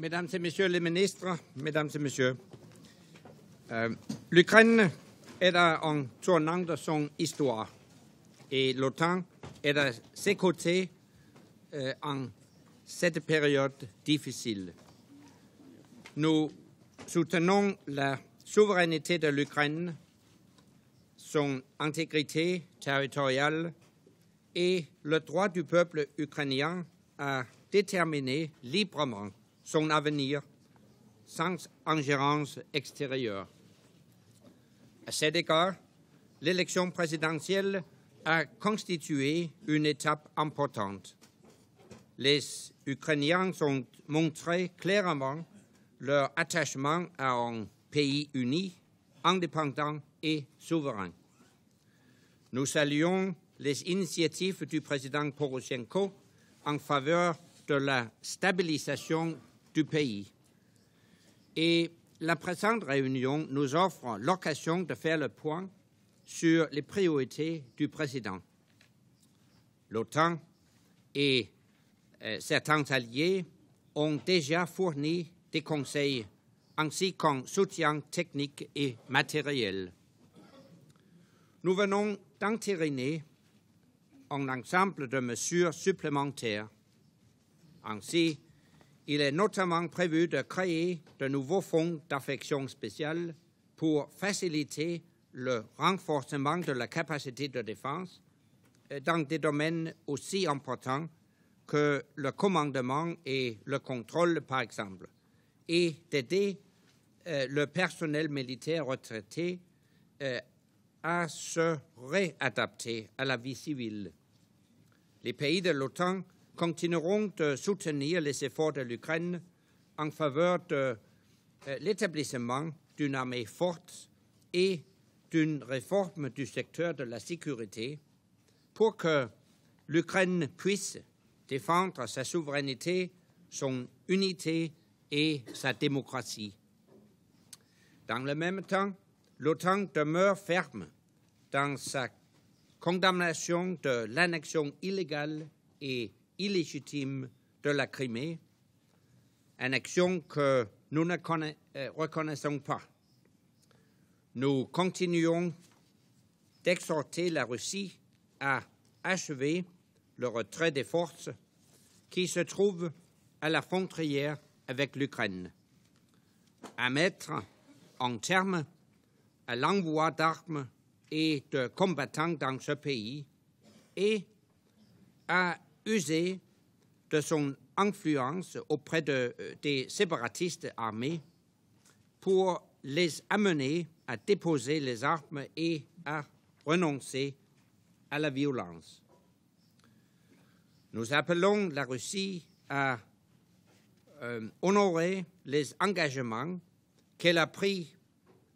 Mesdames et Messieurs les ministres, Mesdames et Messieurs, l'Ukraine est à un tournant de son histoire et l'OTAN est à ses côtés en cette période difficile. Nous soutenons la souveraineté de l'Ukraine, son intégrité territoriale et le droit du peuple ukrainien à déterminer librement son avenir sans ingérence extérieure. À cet égard, l'élection présidentielle a constitué une étape importante. Les Ukrainiens ont montré clairement leur attachement à un pays uni, indépendant et souverain. Nous saluons les initiatives du président Poroshenko en faveur de la stabilisation du pays. Et la présente réunion nous offre l'occasion de faire le point sur les priorités du président. L'OTAN et certains alliés ont déjà fourni des conseils ainsi qu'un soutien technique et matériel. Nous venons d'entériner un ensemble de mesures supplémentaires. Ainsi, il est notamment prévu de créer de nouveaux fonds d'affection spéciale pour faciliter le renforcement de la capacité de défense dans des domaines aussi importants que le commandement et le contrôle, par exemple, et d'aider le personnel militaire retraité à se réadapter à la vie civile. Les pays de l'OTAN continueront de soutenir les efforts de l'Ukraine en faveur de l'établissement d'une armée forte et d'une réforme du secteur de la sécurité pour que l'Ukraine puisse défendre sa souveraineté, son unité et sa démocratie. Dans le même temps, l'OTAN demeure ferme dans sa condamnation de l'annexion illégale et illégitime de la Crimée, annexion que nous ne reconnaissons pas. Nous continuons d'exhorter la Russie à achever le retrait des forces qui se trouvent à la frontière avec l'Ukraine, à mettre un terme à l'envoi d'armes et de combattants dans ce pays et à user de son influence auprès des séparatistes armés pour les amener à déposer les armes et à renoncer à la violence. Nous appelons la Russie à honorer les engagements qu'elle a pris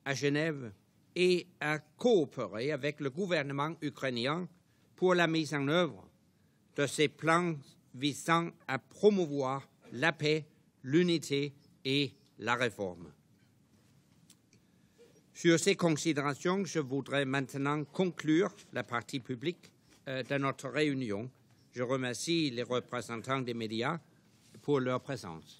à Genève et à coopérer avec le gouvernement ukrainien pour la mise en œuvre de ces plans visant à promouvoir la paix, l'unité et la réforme. Sur ces considérations, je voudrais maintenant conclure la partie publique de notre réunion. Je remercie les représentants des médias pour leur présence.